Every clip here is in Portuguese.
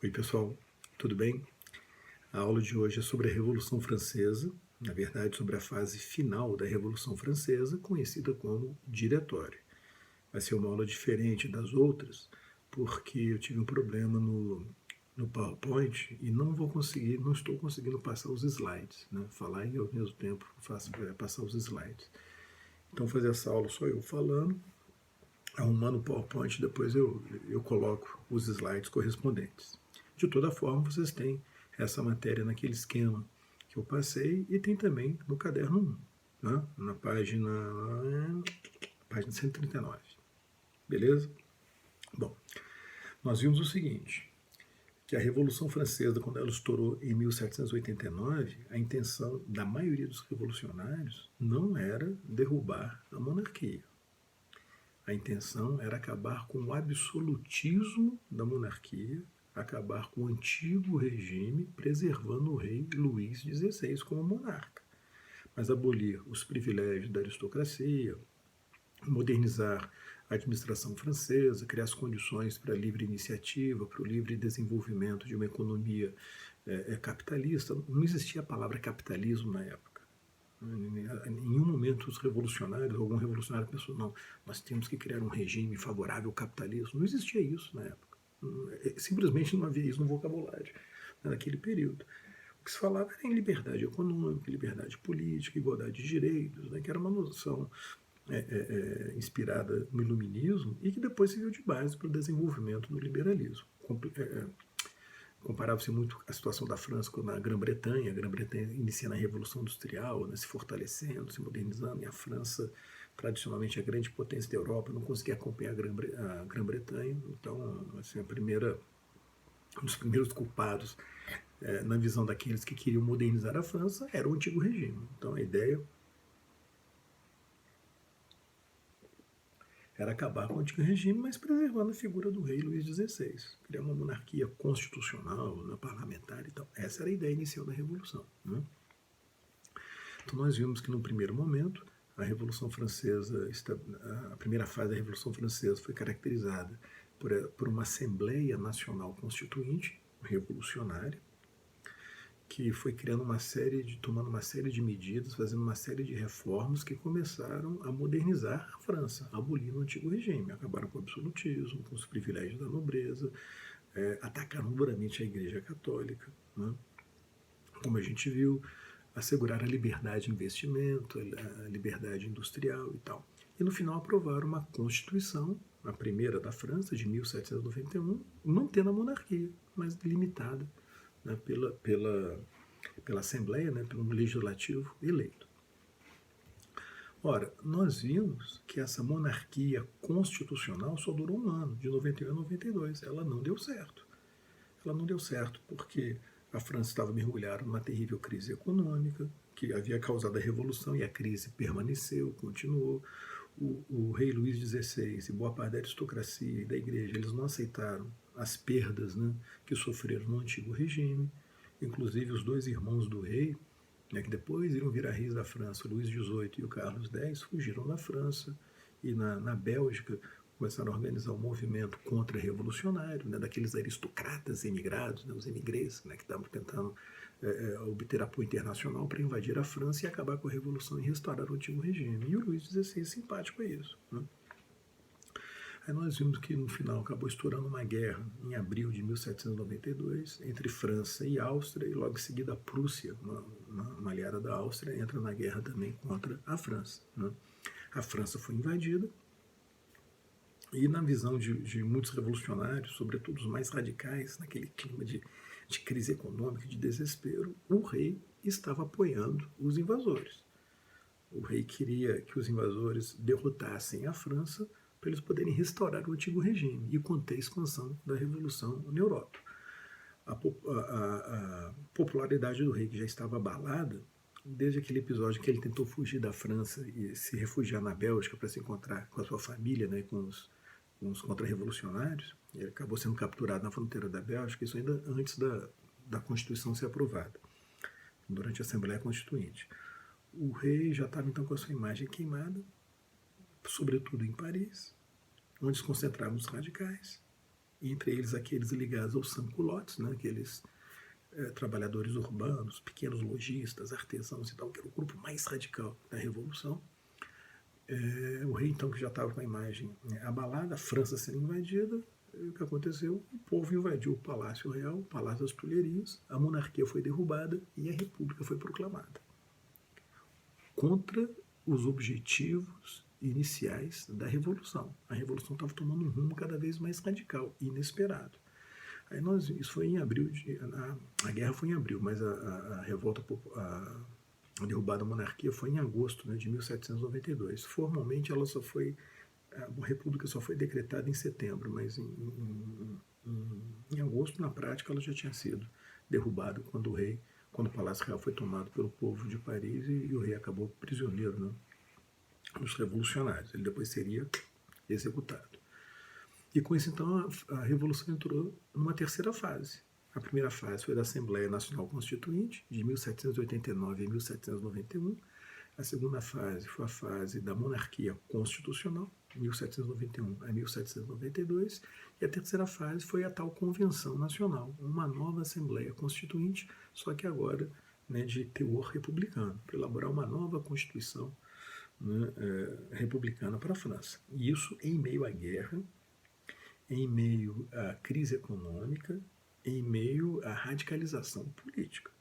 Oi pessoal, tudo bem? A aula de hoje é sobre a Revolução Francesa, na verdade sobre a fase final da Revolução Francesa, conhecida como Diretório. Vai ser uma aula diferente das outras, porque eu tive um problema no PowerPoint e não estou conseguindo passar os slides, né? Falar e ao mesmo tempo passar os slides. Então fazer essa aula só eu falando, arrumando o PowerPoint, depois eu coloco os slides correspondentes. De toda forma, vocês têm essa matéria naquele esquema que eu passei e tem também no caderno 1, né? Na página 139. Beleza? Bom, nós vimos o seguinte, que a Revolução Francesa, quando ela estourou em 1789, a intenção da maioria dos revolucionários não era derrubar a monarquia. A intenção era acabar com o absolutismo da monarquia, acabar com o antigo regime, preservando o rei Luís XVI como monarca, mas abolir os privilégios da aristocracia, modernizar a administração francesa, criar as condições para a livre iniciativa, para o livre desenvolvimento de uma economia capitalista. Não existia a palavra capitalismo na época. Em nenhum momento os revolucionários, algum revolucionário pensou, não, nós temos que criar um regime favorável ao capitalismo. Não existia isso na época. Simplesmente não havia isso no vocabulário naquele período. O que se falava era em liberdade econômica, liberdade política, igualdade de direitos, né, que era uma noção inspirada no iluminismo e que depois serviu de base para o desenvolvimento do liberalismo. Comparava-se muito a situação da França com a Grã-Bretanha. A Grã-Bretanha iniciando a Revolução Industrial, né, se fortalecendo, se modernizando, e a França, tradicionalmente a grande potência da Europa, não conseguia acompanhar a Grã-Bretanha. Então, assim, um dos primeiros culpados, na visão daqueles que queriam modernizar a França, era o antigo regime. Então, a ideia era acabar com o antigo regime, mas preservando a figura do rei Luís XVI, criar uma monarquia constitucional, né, parlamentar e tal. Essa era a ideia inicial da Revolução. Né? Então nós vimos que no primeiro momento a Revolução Francesa, a primeira fase da Revolução Francesa foi caracterizada por uma Assembleia Nacional Constituinte revolucionária, que foi criando tomando uma série de medidas, fazendo uma série de reformas que começaram a modernizar a França, abolindo o antigo regime, acabaram com o absolutismo, com os privilégios da nobreza, atacaram duramente a Igreja Católica, né? Como a gente viu, asseguraram a liberdade de investimento, a liberdade industrial e tal. E no final aprovaram uma Constituição, a primeira da França, de 1791, mantendo a monarquia, mas limitada, né, pela Assembleia, né, pelo Legislativo eleito. Ora, nós vimos que essa monarquia constitucional só durou um ano, de 91 a 92. Ela não deu certo. Ela não deu certo porque a França estava mergulhada numa terrível crise econômica, que havia causado a Revolução, e a crise permaneceu, continuou. O rei Luís XVI e boa parte da aristocracia e da igreja, eles não aceitaram as perdas, né, que sofreram no antigo regime. Inclusive os dois irmãos do rei, né, que depois iriam virar reis da França, o Luís XVIII e o Carlos X, fugiram da França, e na Bélgica começaram a organizar um movimento contra-revolucionário, né, daqueles aristocratas emigrados, né, os emigrês, né, que estavam tentando obter apoio internacional para invadir a França e acabar com a Revolução e restaurar o antigo regime. E o Luís XVI simpático a isso. Né? Aí nós vimos que no final acabou estourando uma guerra em abril de 1792 entre França e Áustria, e logo em seguida a Prússia, uma aliada da Áustria, entra na guerra também contra a França. Né? A França foi invadida e, na visão de muitos revolucionários, sobretudo os mais radicais, naquele clima de crise econômica, de desespero, o rei estava apoiando os invasores. O rei queria que os invasores derrotassem a França para eles poderem restaurar o antigo regime e conter a expansão da Revolução na Europa. A popularidade do rei, que já estava abalada, desde aquele episódio que ele tentou fugir da França e se refugiar na Bélgica para se encontrar com a sua família, né, com os contra-revolucionários. Ele acabou sendo capturado na fronteira da Bélgica, isso ainda antes da Constituição ser aprovada, durante a Assembleia Constituinte. O rei já estava então com a sua imagem queimada, sobretudo em Paris, onde se concentravam os radicais, entre eles aqueles ligados aos sans-culottes, né, aqueles trabalhadores urbanos, pequenos lojistas, artesãos e tal, que era o grupo mais radical da Revolução. O rei, então, que já estava com a imagem abalada, a França sendo invadida, o que aconteceu? O povo invadiu o Palácio Real, o Palácio das Tulherias, a monarquia foi derrubada e a República foi proclamada. Contra os objetivos iniciais da Revolução. A Revolução estava tomando um rumo cada vez mais radical, inesperado. Aí isso foi em abril, a guerra foi em abril, mas a revolta, a derrubada da monarquia foi em agosto, né, de 1792. Formalmente a República só foi decretada em setembro, mas em agosto, na prática, ela já tinha sido derrubada quando o Palácio Real foi tomado pelo povo de Paris e o rei acabou prisioneiro, né, dos revolucionários. Ele depois seria executado. E com isso, então, a Revolução entrou numa terceira fase. A primeira fase foi da Assembleia Nacional Constituinte, de 1789 a 1791. A segunda fase foi a fase da Monarquia Constitucional, 1791 a 1792. E a terceira fase foi a tal Convenção Nacional, uma nova Assembleia Constituinte, só que agora, né, de teor republicano, para elaborar uma nova Constituição, né, republicana para a França. E isso em meio à guerra, em meio à crise econômica, em meio à radicalização política.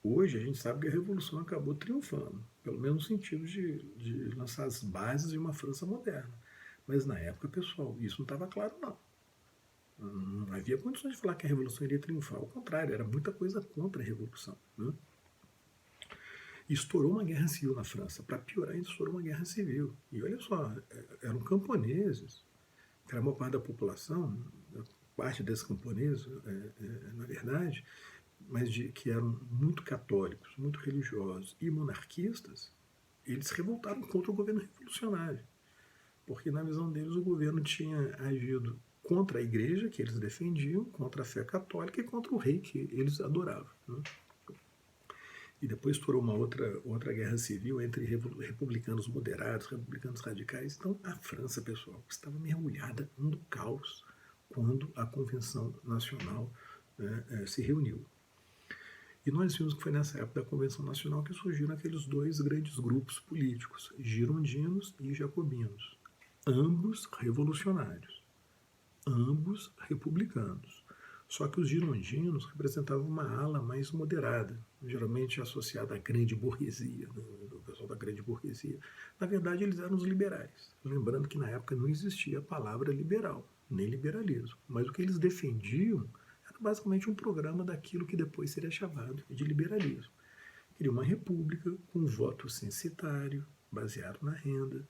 Hoje a gente sabe que a Revolução acabou triunfando, pelo menos no sentido de lançar as bases de uma França moderna. Mas na época, pessoal, isso não estava claro, não. Não havia condições de falar que a Revolução iria triunfar. Ao contrário, era muita coisa contra a Revolução, né? Estourou uma guerra civil na França. Para piorar, estourou uma guerra civil. E olha só, eram camponeses, que era a maior parte da população, parte desses camponeses, na verdade, mas que eram muito católicos, muito religiosos e monarquistas, eles se revoltaram contra o governo revolucionário. Porque, na visão deles, o governo tinha agido contra a igreja, que eles defendiam, contra a fé católica e contra o rei, que eles adoravam, né? E depois estourou uma outra guerra civil entre republicanos moderados, republicanos radicais. Então, a França, pessoal, estava mergulhada no caos quando a Convenção Nacional se reuniu. E nós vimos que foi nessa época da Convenção Nacional que surgiram aqueles dois grandes grupos políticos, girondinos e jacobinos, ambos revolucionários, ambos republicanos. Só que os girondinos representavam uma ala mais moderada, geralmente associada à grande burguesia, do pessoal da grande burguesia. Na verdade, eles eram os liberais. Lembrando que na época não existia a palavra liberal, nem liberalismo. Mas o que eles defendiam era basicamente um programa daquilo que depois seria chamado de liberalismo. Queria uma república com voto censitário, baseado na renda,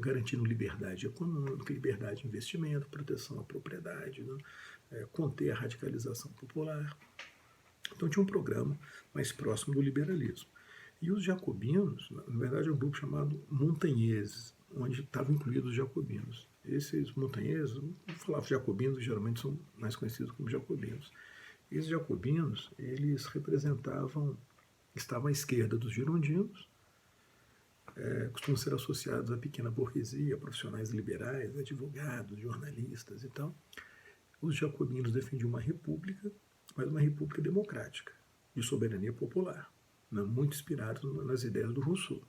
garantindo liberdade econômica, liberdade de investimento, proteção à propriedade, né? Conter a radicalização popular. Então tinha um programa mais próximo do liberalismo. E os jacobinos, na verdade é um grupo chamado montanheses, onde estavam incluídos os jacobinos. Esses montanheses, vou falar jacobinos, geralmente são mais conhecidos como jacobinos. Esses jacobinos, eles estavam à esquerda dos girondinos, costumam ser associados à pequena burguesia, profissionais liberais, advogados, jornalistas e tal. Os jacobinos defendiam uma república, mas uma república democrática, de soberania popular, né, muito inspirados nas ideias do Rousseau.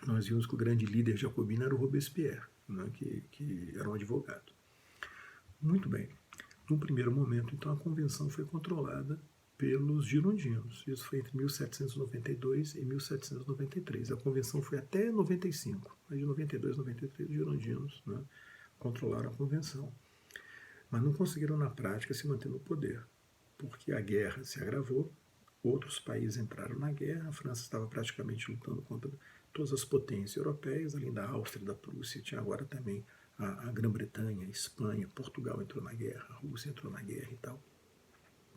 Nós vimos que o grande líder jacobino era o Robespierre, né, que era um advogado. Muito bem. No primeiro momento, então, a convenção foi controlada pelos girondinos. Isso foi entre 1792 e 1793. A convenção foi até 95, mas de 92 a 93 os girondinos, né, controlaram a convenção. Mas não conseguiram na prática se manter no poder, porque a guerra se agravou, outros países entraram na guerra, a França estava praticamente lutando contra todas as potências europeias, além da Áustria, da Prússia, tinha agora também a Grã-Bretanha, a Espanha, Portugal entrou na guerra, a Rússia entrou na guerra e tal.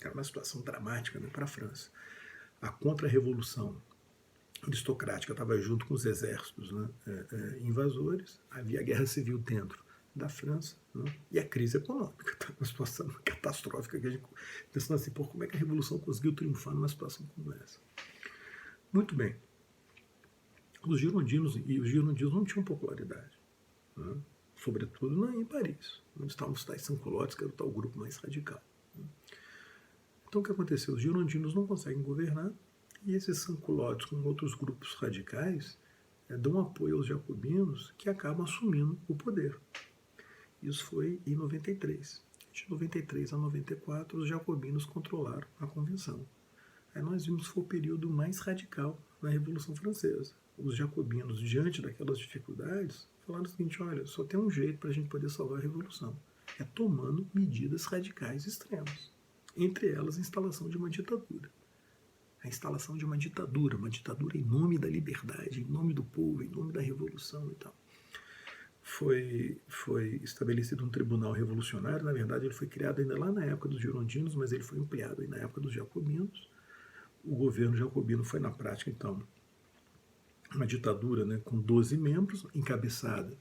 Era uma situação dramática, né, para a França. A contra-revolução aristocrática estava junto com os exércitos, né, invasores, havia guerra civil dentro da França, né, e a crise econômica, tá, uma situação catastrófica, que a gente pensando assim, pô, como é que a Revolução conseguiu triunfar numa situação como essa? Muito bem. Os girondinos não tinham popularidade, né? sobretudo em Paris, onde estavam os tais sans-culottes, que era o tal grupo mais radical. Então o que aconteceu? Os girondinos não conseguem governar, e esses sans-culottes com outros grupos radicais dão apoio aos jacobinos, que acabam assumindo o poder. Isso foi em 93. De 93 a 94, os jacobinos controlaram a convenção. Aí nós vimos que foi o período mais radical na Revolução Francesa. Os jacobinos, diante daquelas dificuldades, falaram o seguinte: olha, só tem um jeito para a gente poder salvar a Revolução. É tomando medidas radicais extremas. Entre elas, a instalação de uma ditadura. A instalação de uma ditadura em nome da liberdade, em nome do povo, em nome da Revolução e tal. Foi estabelecido um tribunal revolucionário. Na verdade, ele foi criado ainda lá na época dos girondinos, mas ele foi ampliado aí na época dos jacobinos. O governo jacobino foi, na prática, então, uma ditadura, né, com 12 membros, encabeçada,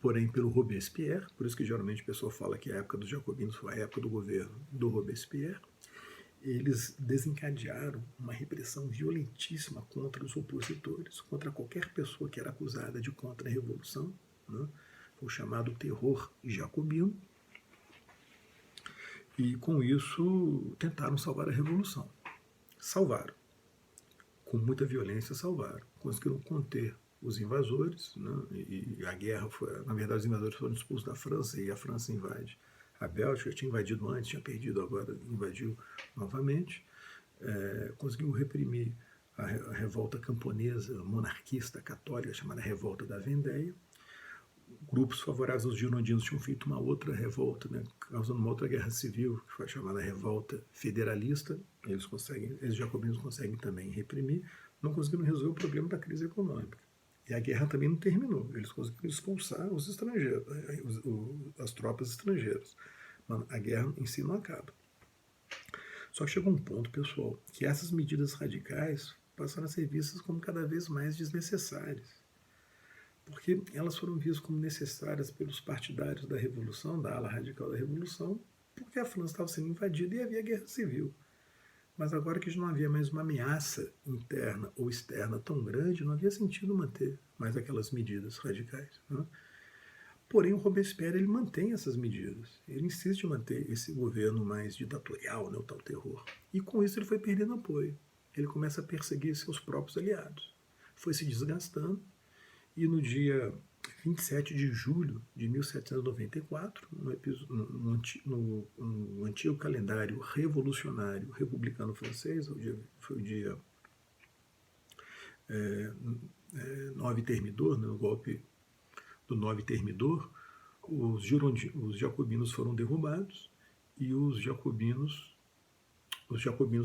porém, pelo Robespierre. Por isso que geralmente o pessoal fala que a época dos jacobinos foi a época do governo do Robespierre. Eles desencadearam uma repressão violentíssima contra os opositores, contra qualquer pessoa que era acusada de contra-revolução, né? Foi o chamado terror jacobino, e com isso tentaram salvar a Revolução. Salvaram. Com muita violência salvaram. Conseguiram conter os invasores, né? E a guerra foi, na verdade, os invasores foram expulsos da França, e a França invade a Bélgica. Tinha invadido antes, tinha perdido, agora invadiu novamente. Conseguiu reprimir a revolta camponesa, monarquista, católica, chamada Revolta da Vendéia. Grupos favoráveis aos girondinos tinham feito uma outra revolta, né, causando uma outra guerra civil, que foi chamada Revolta Federalista. Eles jacobinos conseguem também reprimir. Não conseguiram resolver o problema da crise econômica. E a guerra também não terminou. Eles conseguiram expulsar os estrangeiros, as tropas estrangeiras. Mas a guerra em si não acaba. Só que chegou um ponto, pessoal, que essas medidas radicais passaram a ser vistas como cada vez mais desnecessárias. Porque elas foram vistas como necessárias pelos partidários da Revolução, da ala radical da Revolução, porque a França estava sendo invadida e havia guerra civil. Mas agora que já não havia mais uma ameaça interna ou externa tão grande, não havia sentido manter mais aquelas medidas radicais, né? Porém, o Robespierre ele mantém essas medidas. Ele insiste em manter esse governo mais ditatorial, né, o tal terror. E com isso ele foi perdendo apoio. Ele começa a perseguir seus próprios aliados. Foi se desgastando, e no dia 27 de julho de 1794, no antigo calendário revolucionário republicano francês, foi o dia 9 Thermidor, no golpe do 9 Thermidor, os jacobinos foram derrubados, e os jacobinos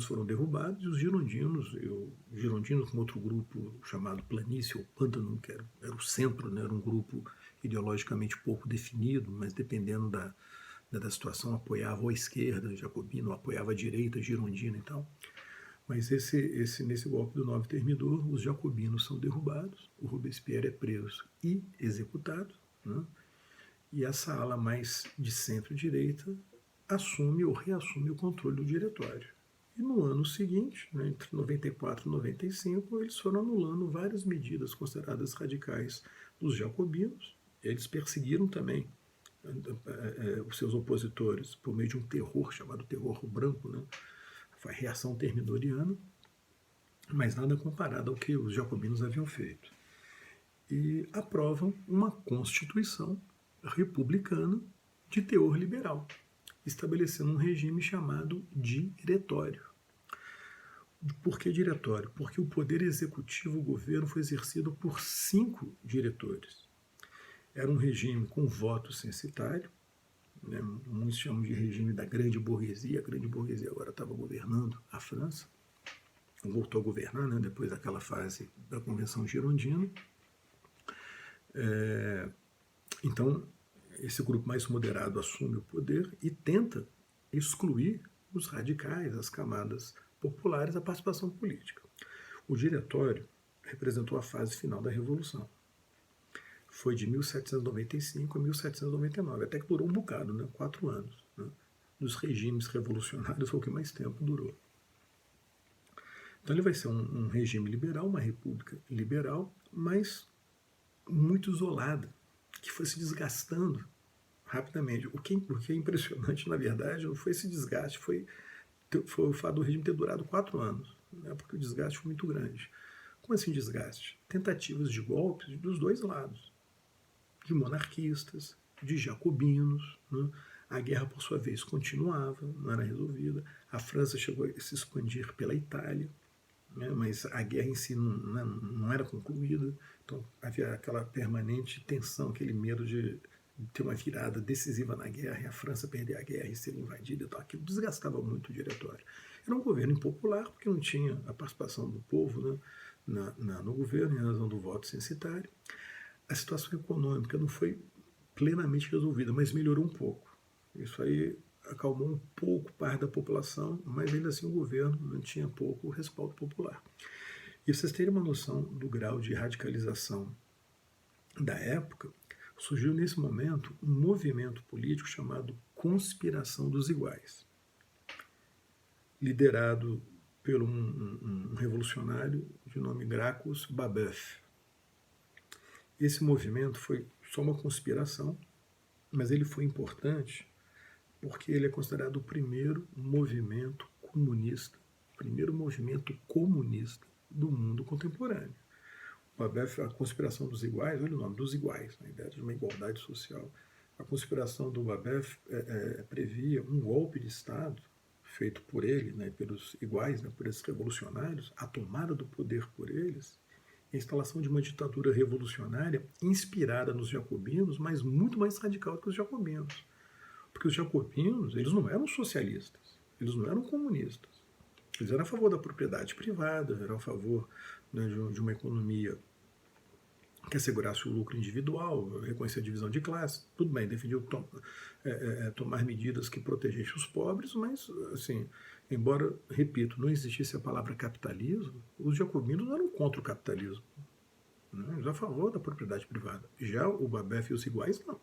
foram derrubados, e os girondinos com outro grupo chamado Planície ou Pântano, que era o centro, né, era um grupo ideologicamente pouco definido, mas dependendo da situação apoiava ou a esquerda jacobina, ou apoiava a direita girondina e tal. Mas nesse golpe do 9 Thermidor, os jacobinos são derrubados, o Robespierre é preso e executado, né? E essa ala mais de centro-direita assume ou reassume o controle do diretório. E no ano seguinte, né, entre 94 e 95, eles foram anulando várias medidas consideradas radicais dos jacobinos. Eles perseguiram também os seus opositores por meio de um terror chamado terror branco, né? Foi a reação termidoriana, mas nada comparado ao que os jacobinos haviam feito. E aprovam uma constituição republicana de teor liberal, estabelecendo um regime chamado diretório. Por que diretório? Porque o poder executivo, o governo, foi exercido por 5 diretores. Era um regime com voto censitário, né? Muitos chamam de regime da grande burguesia. A grande burguesia agora estava governando a França, voltou a governar, né, depois daquela fase da Convenção Girondina. Então, esse grupo mais moderado assume o poder e tenta excluir os radicais, as camadas populares, a participação política. O diretório representou a fase final da Revolução. Foi de 1795 a 1799, até que durou um bocado, né? 4 anos. Né? Dos regimes revolucionários foi o que mais tempo durou. Então ele vai ser um regime liberal, uma república liberal, mas muito isolada. que foi se desgastando rapidamente. O que é impressionante, na verdade, não foi esse desgaste, foi o fato do regime ter durado 4 anos, né, porque o desgaste foi muito grande. Como assim desgaste? Tentativas de golpes dos dois lados, de monarquistas, de jacobinos, né? A guerra, por sua vez, continuava, não era resolvida. A França chegou a se expandir pela Itália, né, mas a guerra em si não era concluída, então havia aquela permanente tensão, aquele medo de ter uma virada decisiva na guerra e a França perder a guerra e ser invadida e tal. Aquilo desgastava muito o diretório. Era um governo impopular, porque não tinha a participação do povo, né, no governo, em razão do voto censitário. A situação econômica não foi plenamente resolvida, mas melhorou um pouco. Isso aí acalmou um pouco parte da população, mas ainda assim o governo não tinha pouco respaldo popular. E vocês terem uma noção do grau de radicalização da época, surgiu nesse momento um movimento político chamado Conspiração dos Iguais, liderado por um revolucionário de nome Gracchus Babeuf. Esse movimento foi só uma conspiração, mas ele foi importante porque ele é considerado o primeiro movimento comunista do mundo contemporâneo. Babeuf, a conspiração dos iguais, olha o nome, dos iguais, a ideia de uma igualdade social. A conspiração do Babeuf previa um golpe de Estado feito por ele, né, pelos iguais, né, por esses revolucionários, a tomada do poder por eles, a instalação de uma ditadura revolucionária inspirada nos jacobinos, mas muito mais radical que os jacobinos. Porque os jacobinos, eles não eram socialistas, eles não eram comunistas. Eles eram a favor da propriedade privada, eram a favor, né, de uma economia que assegurasse o lucro individual, reconhecer a divisão de classe, tudo bem, defendiam tomar medidas que protegessem os pobres, mas, assim, embora, repito, não existisse a palavra capitalismo, os jacobinos não eram contra o capitalismo, né, eles eram a favor da propriedade privada. Já o Babeuf e os iguais, não.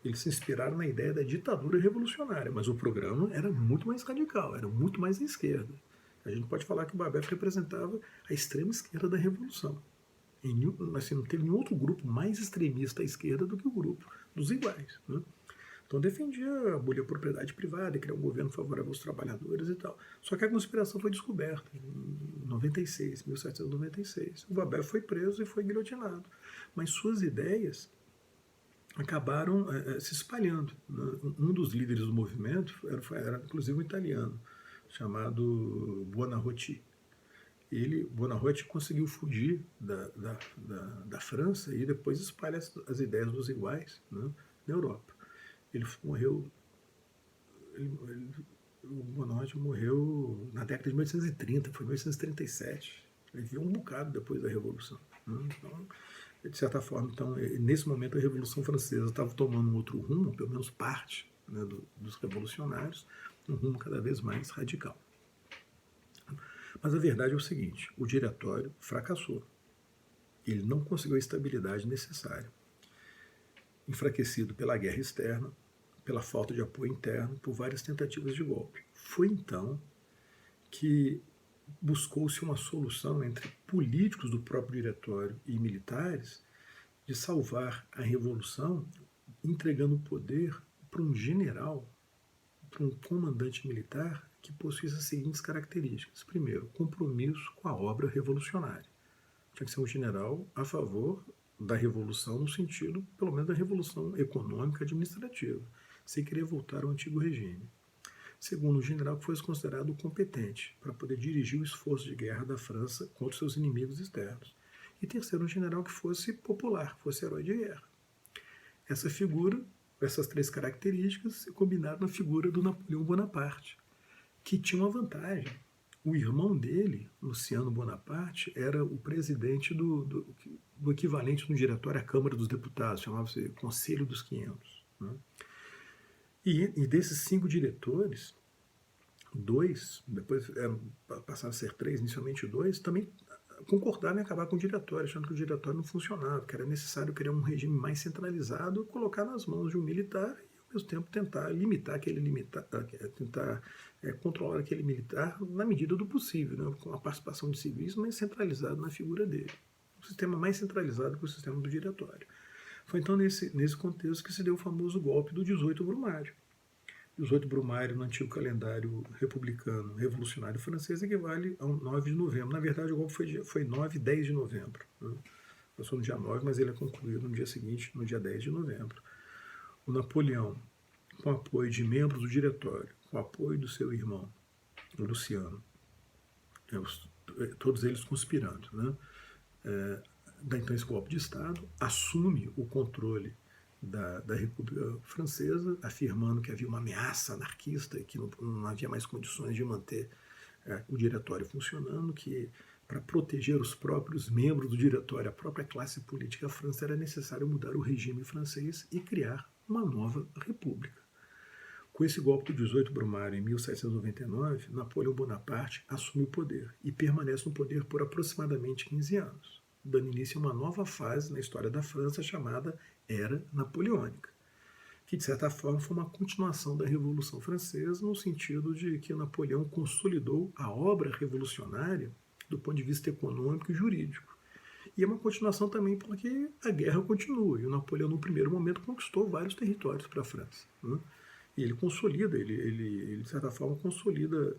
Eles se inspiraram na ideia da ditadura revolucionária, mas o programa era muito mais radical, era muito mais à esquerda. A gente pode falar que o Babeuf representava a extrema esquerda da revolução. Assim, não teve nenhum outro grupo mais extremista à esquerda do que o grupo dos iguais, né? Então defendia abolir a propriedade privada, criar um governo favorável aos trabalhadores e tal. Só que a conspiração foi descoberta em 1796. O Babeuf foi preso e foi guilhotinado. Mas suas ideias acabaram se espalhando, né? Um dos líderes do movimento era inclusive um italiano, chamado Buonarroti. Buonarroti conseguiu fugir da França e depois espalha as ideias dos iguais, né, na Europa. Ele morreu. O Buonarroti morreu na década de 1830, foi 1837. Ele viveu um bocado depois da Revolução, né? Então, de certa forma, então, nesse momento a Revolução Francesa estava tomando um outro rumo, pelo menos parte, né, dos revolucionários, um rumo cada vez mais radical. Mas a verdade é o seguinte, o diretório fracassou. Ele não conseguiu a estabilidade necessária. Enfraquecido pela guerra externa, pela falta de apoio interno, por várias tentativas de golpe. Foi então que buscou-se uma solução entre políticos do próprio diretório e militares de salvar a revolução, entregando o poder para um general, para um comandante militar que possuísse as seguintes características. Primeiro, compromisso com a obra revolucionária. Tinha que ser um general a favor da revolução no sentido, pelo menos, da revolução econômica administrativa, sem querer voltar ao antigo regime. Segundo, um general que fosse considerado competente para poder dirigir o esforço de guerra da França contra seus inimigos externos. E terceiro, um general que fosse popular, fosse herói de guerra. Essa figura, essas três características, se combinaram na figura do Napoleão Bonaparte, que tinha uma vantagem. O irmão dele, Luciano Bonaparte, era o presidente do equivalente no diretório à Câmara dos Deputados, chamava-se Conselho dos 500. Né? E desses 5 diretores, 2, depois passaram a ser 3, inicialmente 2, também concordaram em acabar com o diretório, achando que o diretório não funcionava, que era necessário criar um regime mais centralizado e colocar nas mãos de um militar e, ao mesmo tempo, tentar limitar tentar controlar aquele militar na medida do possível, né, com a participação de civis, mas centralizado na figura dele. Um sistema mais centralizado que o sistema do diretório. Foi então nesse contexto que se deu o famoso golpe do 18 Brumário. 18 Brumário, no antigo calendário republicano revolucionário francês, equivale a 9 de novembro. Na verdade, o golpe foi 9 e 10 de novembro. Né? Passou no dia 9, mas ele é concluído no dia seguinte, no dia 10 de novembro. O Napoleão, com apoio de membros do diretório, com apoio do seu irmão, o Luciano, todos eles conspirando, né? Dá então esse golpe de Estado, assume o controle da República Francesa, afirmando que havia uma ameaça anarquista e que não havia mais condições de manter o diretório funcionando, que para proteger os próprios membros do diretório, a própria classe política francesa, era necessário mudar o regime francês e criar uma nova república. Com esse golpe do 18 Brumário, em 1799, Napoleão Bonaparte assume o poder e permanece no poder por aproximadamente 15 anos, dando início a uma nova fase na história da França chamada Era Napoleônica, que de certa forma foi uma continuação da Revolução Francesa, no sentido de que Napoleão consolidou a obra revolucionária do ponto de vista econômico e jurídico. E é uma continuação também porque a guerra continua, e o Napoleão, no primeiro momento, conquistou vários territórios para a França. Né? E ele consolida, ele de certa forma consolida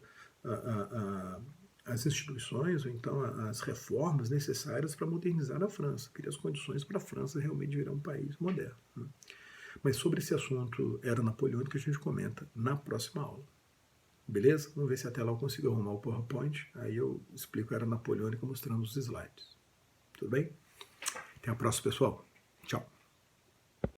as instituições, ou então as reformas necessárias para modernizar a França, cria as condições para a França realmente virar um país moderno. Né? Mas sobre esse assunto Era Napoleônica a gente comenta na próxima aula. Beleza? Vamos ver se até lá eu consigo arrumar o PowerPoint, aí eu explico a Era Napoleônica mostrando os slides. Tudo bem? Até a próxima, pessoal. Tchau.